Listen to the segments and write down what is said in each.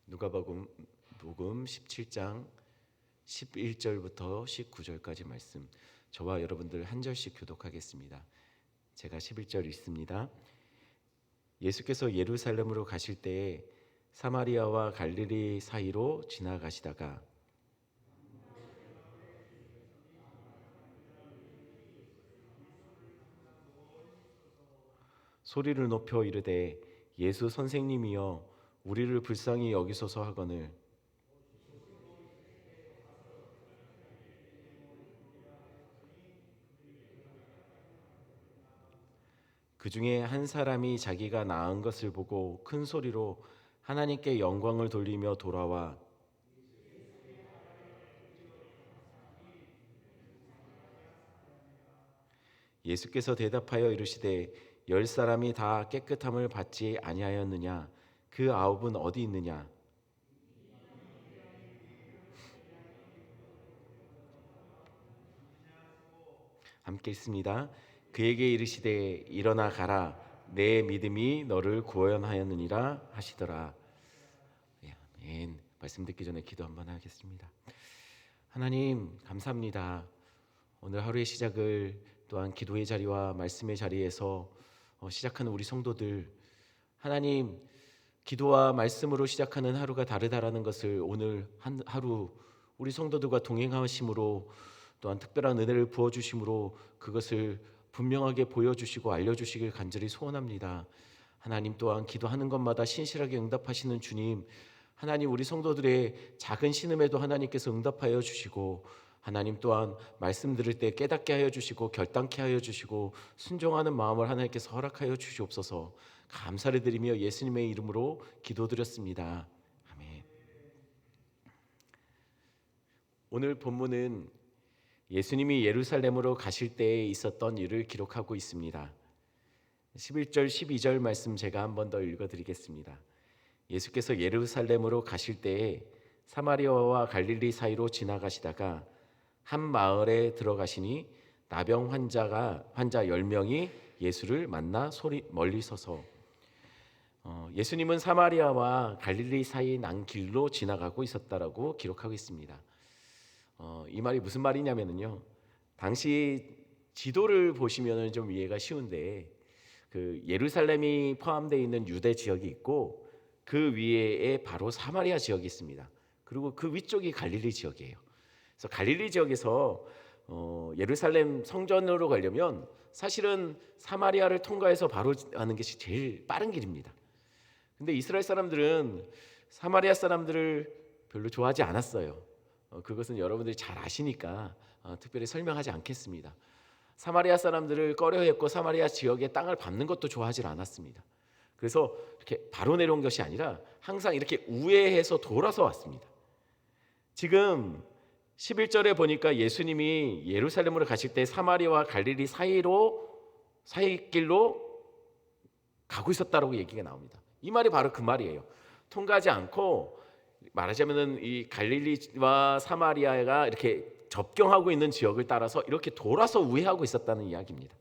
누가복음 17장 11절부터 19절까지 말씀, 저와 여러분들 한 절씩 교독하겠습니다. 제가 11절 읽습니다. 예수께서 예루살렘으로 가실 때에 사마리아와 갈릴리 사이로 지나가시다가 소리를 높여 이르되 예수 선생님이여 우리를 불쌍히 여기소서 하거늘 그 중에 한 사람이 자기가 나은 것을 보고 큰 소리로 하나님께 영광을 돌리며 돌아와 예수께서 대답하여 이르시되 10사람이 다 깨끗함을 받지 아니하였느냐 그 9은 어디 있느냐. 함께 읽습니다. 그에게 이르시되 일어나 가라 내 믿음이 너를 구원하였느니라 하시더라. 아멘. 말씀 듣기 전에 기도 한번 하겠습니다. 하나님 감사합니다. 오늘 하루의 시작을 또한 기도의 자리와 말씀의 자리에서 시작하는 우리 성도들, 하나님 기도와 말씀으로 시작하는 하루가 다르다라는 것을 오늘 한 하루 우리 성도들과 동행하심으로 또한 특별한 은혜를 부어주심으로 그것을 분명하게 보여주시고 알려주시길 간절히 소원합니다. 하나님 또한 기도하는 것마다 신실하게 응답하시는 주님, 하나님 우리 성도들의 작은 신음에도 하나님께서 응답하여 주시고 하나님 또한 말씀 들을 때 깨닫게 하여 주시고 결단케 하여 주시고 순종하는 마음을 하나님께서 허락하여 주시옵소서. 감사를 드리며 예수님의 이름으로 기도드렸습니다. 아멘. 오늘 본문은 예수님이 예루살렘으로 가실 때에 있었던 일을 기록하고 있습니다. 11절 12절 말씀 제가 한 번 더 읽어드리겠습니다. 예수께서 예루살렘으로 가실 때에 사마리아와 갈릴리 사이로 지나가시다가 한 마을에 들어가시니 나병 환자 10명이 예수를 만나 멀리 서서 예수님은 사마리아와 갈릴리 사이 난 길로 지나가고 있었다라고 기록하고 있습니다. 이 말이 무슨 말이냐면요, 당시 지도를 보시면 좀 이해가 쉬운데 그 예루살렘이 포함되어 있는 유대 지역이 있고 그 위에 바로 사마리아 지역이 있습니다. 그리고 그 위쪽이 갈릴리 지역이에요. 그래서 갈릴리 지역에서 예루살렘 성전으로 가려면 사실은 사마리아를 통과해서 바로 가는 것이 제일 빠른 길입니다. 근데 이스라엘 사람들은 사마리아 사람들을 별로 좋아하지 않았어요. 그것은 여러분들이 잘 아시니까 특별히 설명하지 않겠습니다. 사마리아 사람들을 꺼려했고 사마리아 지역의 땅을 밟는 것도 좋아하지 않았습니다. 그래서 이렇게 바로 내려온 것이 아니라 항상 이렇게 우회해서 돌아서 왔습니다. 지금 11절에 보니까 예수님이 예루살렘으로 가실 때 사마리아와 갈릴리 사이길로 가고 있었다라고 얘기가 나옵니다. 이 말이 바로 그 말이에요. 통과하지 않고 말하자면은 이 갈릴리와 사마리아가 이렇게 접경하고 있는 지역을 따라서 이렇게 돌아서 우회하고 있었다는 이야기입니다.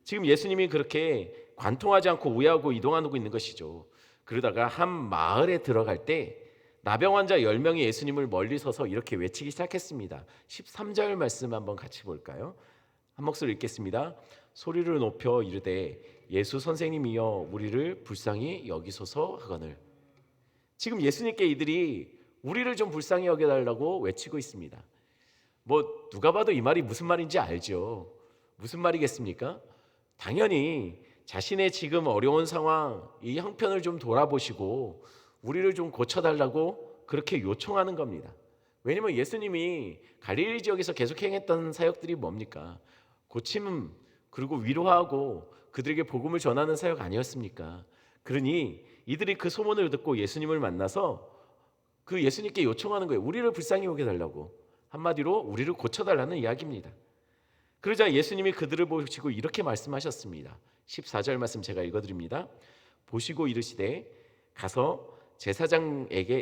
지금 예수님이 그렇게 관통하지 않고 우회하고 이동하고 있는 것이죠. 그러다가 한 마을에 들어갈 때 나병 환자 10명이 예수님을 멀리 서서 이렇게 외치기 시작했습니다. 13절 말씀 한번 같이 볼까요? 한 목소리 읽겠습니다. 소리를 높여 이르되 예수 선생님이여 우리를 불쌍히 여기소서 하거늘. 지금 예수님께 이들이 우리를 좀 불쌍히 여겨달라고 외치고 있습니다. 뭐 누가 봐도 이 말이 무슨 말인지 알죠. 무슨 말이겠습니까? 당연히 자신의 지금 어려운 상황, 이 형편을 좀 돌아보시고 우리를 좀 고쳐달라고 그렇게 요청하는 겁니다. 왜냐하면 예수님이 갈릴리 지역에서 계속 행했던 사역들이 뭡니까? 고침 그리고 위로하고 그들에게 복음을 전하는 사역 아니었습니까? 그러니 이들이 그 소문을 듣고 예수님을 만나서 그 예수님께 요청하는 거예요. 우리를 불쌍히 여겨 달라고. 한마디로 우리를 고쳐달라는 이야기입니다. 그러자 예수님이 그들을 보시고 이렇게 말씀하셨습니다. 14절 말씀 제가 읽어드립니다. 보시고 이르시되 가서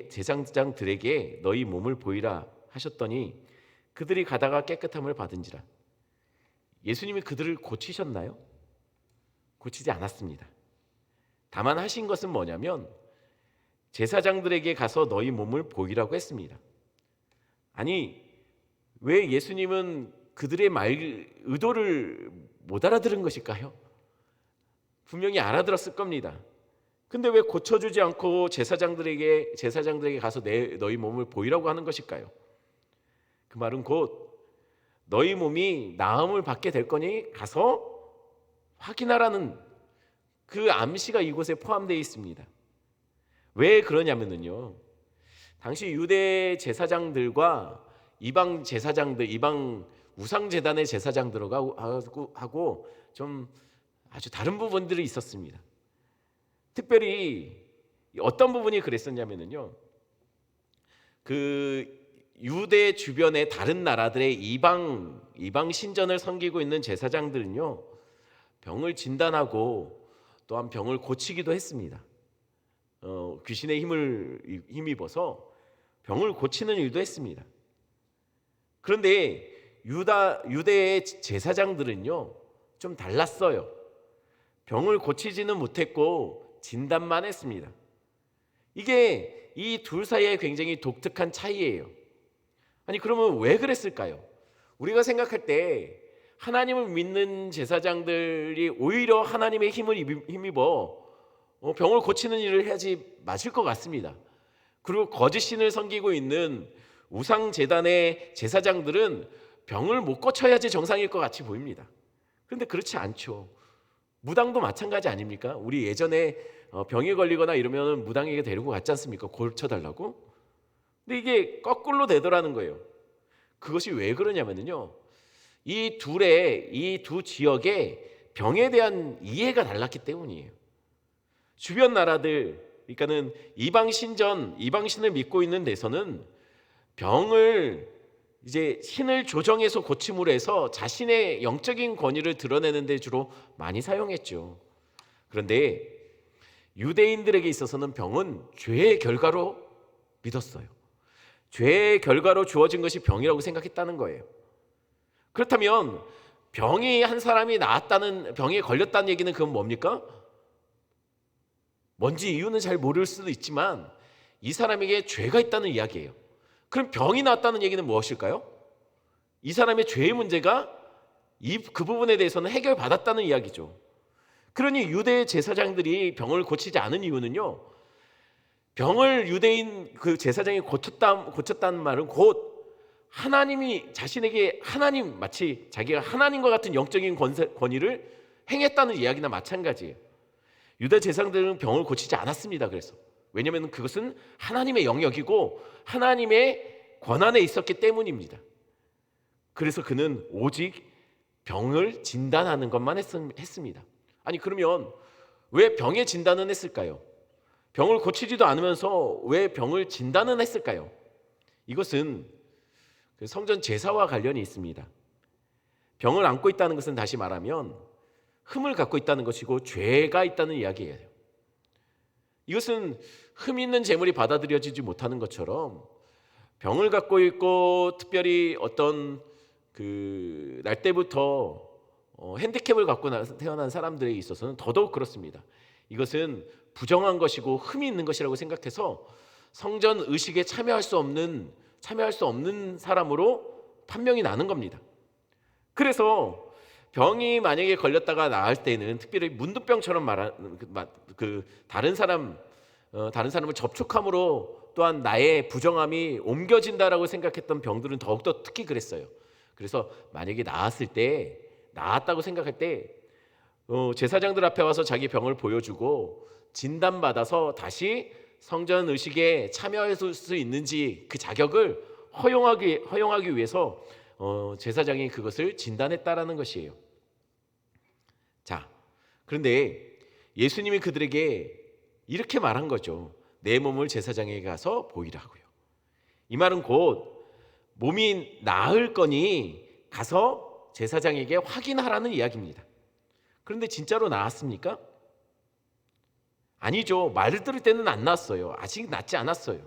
제사장들에게 너희 몸을 보이라 하셨더니 그들이 가다가 깨끗함을 받은지라. 예수님이 그들을 고치셨나요? 고치지 않았습니다. 다만 하신 것은 뭐냐면 제사장들에게 가서 너희 몸을 보이라고 했습니다. 아니, 왜 예수님은 그들의 의도를 못 알아들은 것일까요? 분명히 알아들었을 겁니다. 근데 왜 고쳐주지 않고 제사장들에게 가서 너희 몸을 보이라고 하는 것일까요? 그 말은 곧 너희 몸이 나음을 받게 될 거니 가서 확인하라는 그 암시가 이곳에 포함되어 있습니다. 왜 그러냐면요, 당시 유대 제사장들과 이방 제사장들, 이방 우상제단의 제사장들하고 좀 아주 다른 부분들이 있었습니다. 특별히 어떤 부분이 그랬었냐면요, 그 유대 주변의 다른 나라들의 이방 신전을 섬기고 있는 제사장들은요, 병을 진단하고 또한 병을 고치기도 했습니다. 귀신의 힘을 힘입어서 병을 고치는 일도 했습니다. 그런데 유대의 제사장들은요, 좀 달랐어요. 병을 고치지는 못했고 진단만 했습니다. 이게 이 둘 사이에 굉장히 독특한 차이예요. 아니, 그러면 왜 그랬을까요? 우리가 생각할 때 하나님을 믿는 제사장들이 오히려 하나님의 힘을 힘입어 병을 고치는 일을 해야지 맞을 것 같습니다. 그리고 거짓 신을 섬기고 있는 우상제단의 제사장들은 병을 못 고쳐야지 정상일 것 같이 보입니다. 그런데 그렇지 않죠. 무당도 마찬가지 아닙니까? 우리 예전에 병에 걸리거나 이러면 무당에게 데리고 갔지 않습니까? 고쳐달라고. 근데 이게 거꾸로 되더라는 거예요. 그것이 왜 그러냐면요, 이 두 지역의 병에 대한 이해가 달랐기 때문이에요. 주변 나라들, 그러니까는 이방 신을 믿고 있는 데서는 병을 이제 신을 조정해서 고침으로 해서 자신의 영적인 권위를 드러내는 데 주로 많이 사용했죠. 그런데 유대인들에게 있어서는 병은 죄의 결과로 믿었어요. 죄의 결과로 주어진 것이 병이라고 생각했다는 거예요. 그렇다면 병이 한 사람이 병에 걸렸다는 얘기는 그건 뭡니까? 뭔지 이유는 잘 모를 수도 있지만 이 사람에게 죄가 있다는 이야기예요. 그럼 병이 나왔다는 얘기는 무엇일까요? 이 사람의 죄의 문제가 그 부분에 대해서는 해결받았다는 이야기죠. 그러니 유대 제사장들이 병을 고치지 않은 이유는요, 병을 유대인 그 제사장이 고쳤다는 말은 곧 하나님이 자신에게 마치 자기가 하나님과 같은 영적인 권위를 행했다는 이야기나 마찬가지예요. 유대 제사장들은 병을 고치지 않았습니다. 그래서 왜냐하면 그것은 하나님의 영역이고 하나님의 권한에 있었기 때문입니다. 그래서 그는 오직 병을 진단하는 것만 했습니다. 아니, 그러면 왜 병의 진단은 했을까요? 병을 고치지도 않으면서 왜 병을 진단은 했을까요? 이것은 성전 제사와 관련이 있습니다. 병을 안고 있다는 것은 다시 말하면 흠을 갖고 있다는 것이고 죄가 있다는 이야기예요. 이것은 흠 있는 제물이 받아들여지지 못하는 것처럼 병을 갖고 있고 특별히 어떤 날 때부터 핸디캡을 갖고 태어난 사람들에 있어서는 더더욱 그렇습니다. 이것은 부정한 것이고 흠이 있는 것이라고 생각해서 성전 의식에 참여할 수 없는 사람으로 판명이 나는 겁니다. 그래서 병이 만약에 걸렸다가 나을 때는 특별히 문둥병처럼 다른 사람을 접촉함으로 또한 나의 부정함이 옮겨진다라고 생각했던 병들은 더욱더 특히 그랬어요. 그래서 만약에 나았다고 생각할 때 제사장들 앞에 와서 자기 병을 보여주고 진단받아서 다시 성전 의식에 참여할 수 있는지 그 자격을 허용하기 위해서 제사장이 그것을 진단했다라는 것이에요. 자, 그런데 예수님이 그들에게 이렇게 말한 거죠. 내 몸을 제사장에게 가서 보이라고요. 이 말은 곧 몸이 나을 거니 가서 제사장에게 확인하라는 이야기입니다. 그런데 진짜로 나았습니까? 아니죠. 말을 들을 때는 안 나았어요. 아직 낫지 않았어요.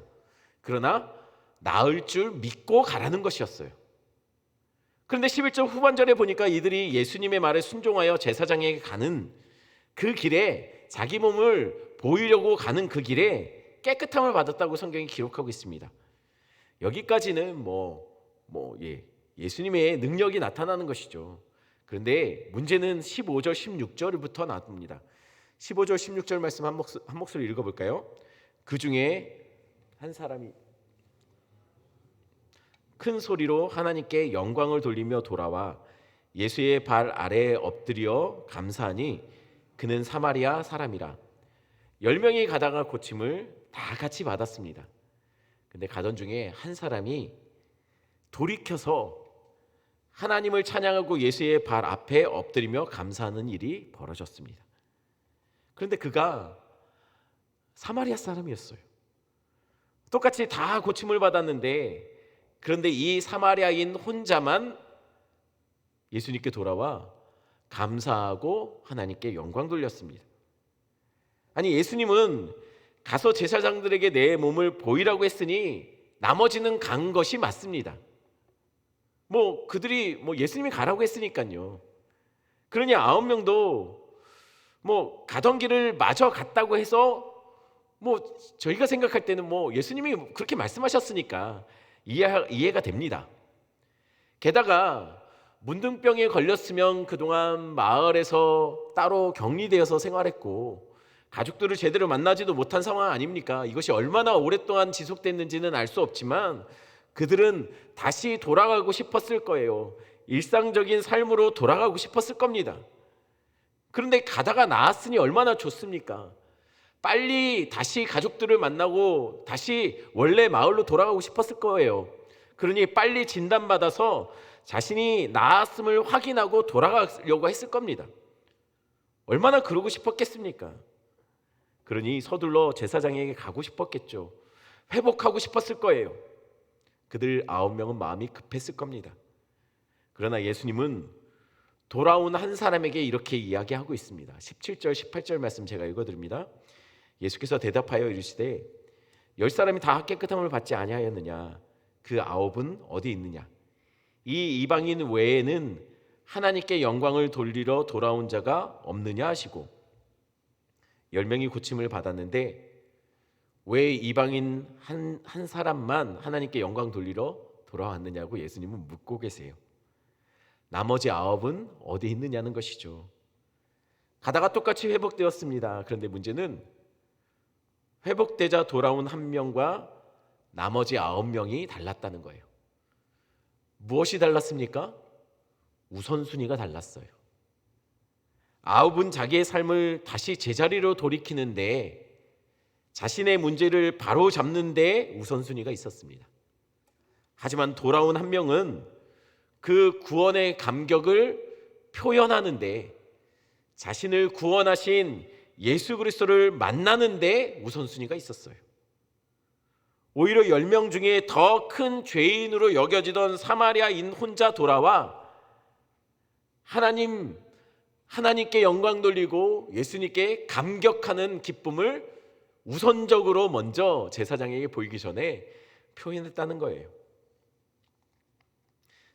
그러나 나을 줄 믿고 가라는 것이었어요. 그런데 11절 후반절에 보니까 이들이 예수님의 말에 순종하여 제사장에게 가는 그 길에, 자기 몸을 보이려고 가는 그 길에 깨끗함을 받았다고 성경이 기록하고 있습니다. 여기까지는 예수님의 능력이 나타나는 것이죠. 그런데 문제는 15절 16절부터 나옵니다. 15절 16절 말씀 한 목소리 읽어볼까요? 그 중에 한 사람이 큰 소리로 하나님께 영광을 돌리며 돌아와 예수의 발 아래에 엎드려 감사하니 그는 사마리아 사람이라. 10명이 가다가 고침을 다 같이 받았습니다. 근데 가던 중에 한 사람이 돌이켜서 하나님을 찬양하고 예수의 발 앞에 엎드리며 감사하는 일이 벌어졌습니다. 그런데 그가 사마리아 사람이었어요. 똑같이 다 고침을 받았는데, 그런데 이 사마리아인 혼자만 예수님께 돌아와 감사하고 하나님께 영광 돌렸습니다. 아니, 예수님은 가서 제사장들에게 내 몸을 보이라고 했으니 나머지는 간 것이 맞습니다. 그들이 예수님이 가라고 했으니까요. 그러니 9명도 가던 길을 마저 갔다고 해서 저희가 생각할 때는 예수님이 그렇게 말씀하셨으니까 이해가 됩니다. 게다가 문둥병에 걸렸으면 그동안 마을에서 따로 격리되어서 생활했고 가족들을 제대로 만나지도 못한 상황 아닙니까? 이것이 얼마나 오랫동안 지속됐는지는 알 수 없지만 그들은 다시 돌아가고 싶었을 거예요. 일상적인 삶으로 돌아가고 싶었을 겁니다. 그런데 가다가 나았으니 얼마나 좋습니까? 빨리 다시 가족들을 만나고 다시 원래 마을로 돌아가고 싶었을 거예요. 그러니 빨리 진단받아서 자신이 나았음을 확인하고 돌아가려고 했을 겁니다. 얼마나 그러고 싶었겠습니까? 그러니 서둘러 제사장에게 가고 싶었겠죠. 회복하고 싶었을 거예요. 그들 9명은 마음이 급했을 겁니다. 그러나 예수님은 돌아온 한 사람에게 이렇게 이야기하고 있습니다. 17절 18절 말씀 제가 읽어드립니다. 예수께서 대답하여 이르시되 10사람이 다 깨끗함을 받지 아니하였느냐? 그 9은 어디 있느냐? 이 이방인 외에는 하나님께 영광을 돌리러 돌아온 자가 없느냐 하시고 10명이 고침을 받았는데 왜 이방인 한 사람만 하나님께 영광 돌리러 돌아왔느냐고 예수님은 묻고 계세요. 나머지 9은 어디 있느냐는 것이죠. 가다가 똑같이 회복되었습니다. 그런데 문제는 회복되자 돌아온 한 명과 나머지 9명이 달랐다는 거예요. 무엇이 달랐습니까? 우선순위가 달랐어요. 9은 자기의 삶을 다시 제자리로 돌이키는데 자신의 문제를 바로 잡는 데 우선순위가 있었습니다. 하지만 돌아온 한 명은 그 구원의 감격을 표현하는데 자신을 구원하신 예수 그리스도를 만나는 데 우선순위가 있었어요. 오히려 10명 중에 더 큰 죄인으로 여겨지던 사마리아인 혼자 돌아와 하나님께 영광 돌리고 예수님께 감격하는 기쁨을 우선적으로 먼저 제사장에게 보이기 전에 표현했다는 거예요.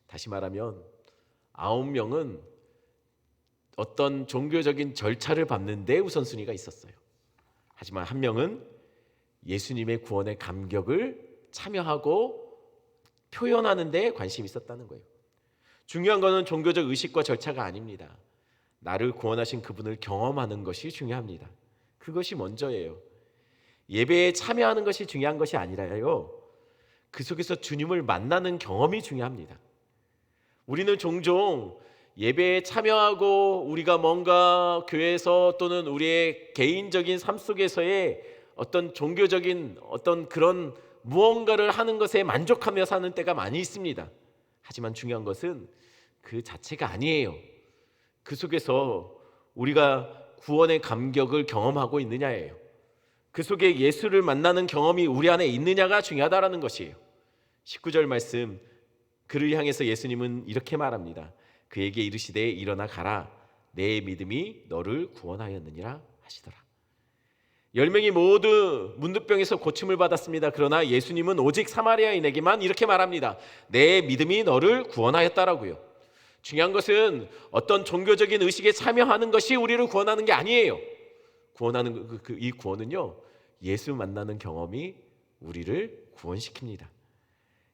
다시 말하면 9명은 어떤 종교적인 절차를 밟는 데 우선순위가 있었어요. 하지만 한 명은 예수님의 구원의 감격을 참여하고 표현하는 데 관심이 있었다는 거예요. 중요한 것은 종교적 의식과 절차가 아닙니다. 나를 구원하신 그분을 경험하는 것이 중요합니다. 그것이 먼저예요. 예배에 참여하는 것이 중요한 것이 아니라요, 그 속에서 주님을 만나는 경험이 중요합니다. 우리는 종종 예배에 참여하고 우리가 뭔가 교회에서 또는 우리의 개인적인 삶 속에서의 어떤 종교적인 어떤 그런 무언가를 하는 것에 만족하며 사는 때가 많이 있습니다. 하지만 중요한 것은 그 자체가 아니에요. 그 속에서 우리가 구원의 감격을 경험하고 있느냐예요. 그 속에 예수를 만나는 경험이 우리 안에 있느냐가 중요하다라는 것이에요. 19절 말씀, 그를 향해서 예수님은 이렇게 말합니다. 그에게 이르시되 일어나 가라, 내 믿음이 너를 구원하였느니라 하시더라. 10명이 모두 문둥병에서 고침을 받았습니다. 그러나 예수님은 오직 사마리아인에게만 이렇게 말합니다. 내 믿음이 너를 구원하였다라고요. 중요한 것은 어떤 종교적인 의식에 참여하는 것이 우리를 구원하는 게 아니에요. 구원하는 이 구원은요, 예수 만나는 경험이 우리를 구원시킵니다.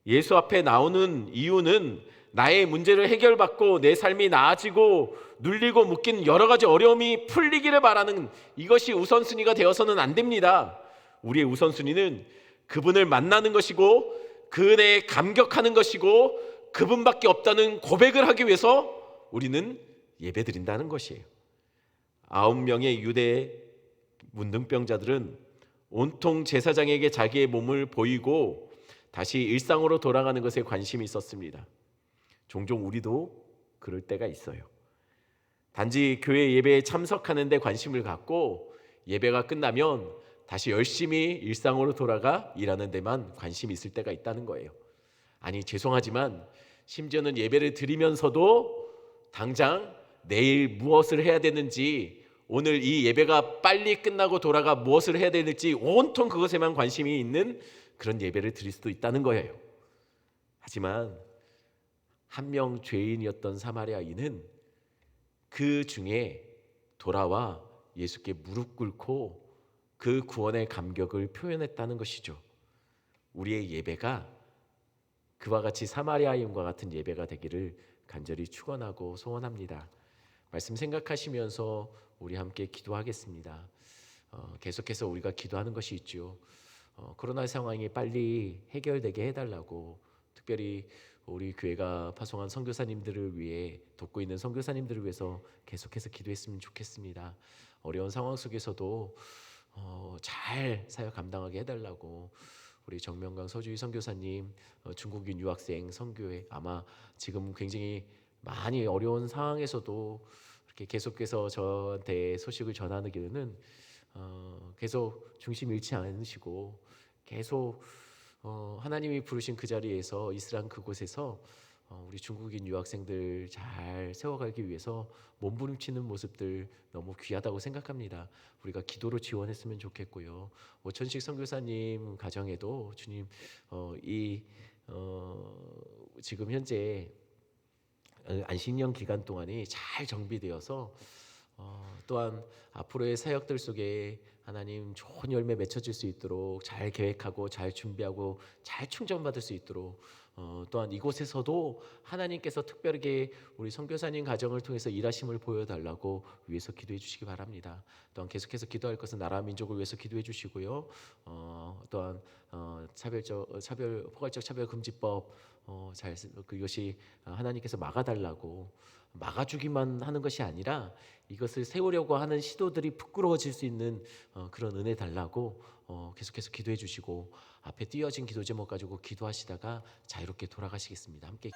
예수 앞에 나오는 이유는 나의 문제를 해결받고 내 삶이 나아지고 눌리고 묶인 여러 가지 어려움이 풀리기를 바라는 이것이 우선순위가 되어서는 안 됩니다. 우리의 우선순위는 그분을 만나는 것이고 그 은혜에 감격하는 것이고 그분밖에 없다는 고백을 하기 위해서 우리는 예배드린다는 것이에요. 9명의 유대 문둥병자들은 온통 제사장에게 자기의 몸을 보이고 다시 일상으로 돌아가는 것에 관심이 있었습니다. 종종 우리도 그럴 때가 있어요. 단지 교회 예배에 참석하는 데 관심을 갖고 예배가 끝나면 다시 열심히 일상으로 돌아가 일하는 데만 관심이 있을 때가 있다는 거예요. 아니, 죄송하지만 심지어는 예배를 드리면서도 당장 내일 무엇을 해야 되는지, 오늘 이 예배가 빨리 끝나고 돌아가 무엇을 해야 되는지 온통 그것에만 관심이 있는 그런 예배를 드릴 수도 있다는 거예요. 하지만 한 명 죄인이었던 사마리아인은 그 중에 돌아와 예수께 무릎 꿇고 그 구원의 감격을 표현했다는 것이죠. 우리의 예배가 그와 같이 사마리아인과 같은 예배가 되기를 간절히 축원하고 소원합니다. 말씀 생각하시면서 우리 함께 기도하겠습니다. 계속해서 우리가 기도하는 것이 있죠. 코로나 상황이 빨리 해결되게 해달라고, 특별히 우리 교회가 파송한 선교사님들을 위해, 돕고 있는 선교사님들을 위해서 계속해서 기도했으면 좋겠습니다. 어려운 상황 속에서도 잘 사역 감당하게 해달라고, 우리 정명강 서주희 선교사님, 중국인 유학생 선교회, 아마 지금 굉장히 많이 어려운 상황에서도 이렇게 계속해서 저한테 소식을 전하기는 계속 중심 잃지 않으시고 계속 하나님이 부르신 그 자리에서, 이스라엘 그곳에서 우리 중국인 유학생들 잘 세워가기 위해서 몸부림치는 모습들 너무 귀하다고 생각합니다. 우리가 기도로 지원했으면 좋겠고요. 오천식 선교사님 가정에도 주님 지금 현재 안식년 기간 동안이 잘 정비되어서 또한 앞으로의 사역들 속에 하나님 좋은 열매 맺혀질 수 있도록 잘 계획하고 잘 준비하고 잘 충전받을 수 있도록, 또한 이곳에서도 하나님께서 특별하게 우리 선교사님 가정을 통해서 일하심을 보여달라고 위해서 기도해 주시기 바랍니다. 또한 계속해서 기도할 것은 나라 민족을 위해서 기도해 주시고요. 또한 포괄적 차별 금지법 그것이 하나님께서 막아달라고, 막아주기만 하는 것이 아니라 이것을 세우려고 하는 시도들이 부끄러워질 수 있는 그런 은혜 달라고 계속해서 기도해 주시고, 앞에 띄어진 기도 제목 가지고 기도하시다가 자유롭게 돌아가시겠습니다. 함께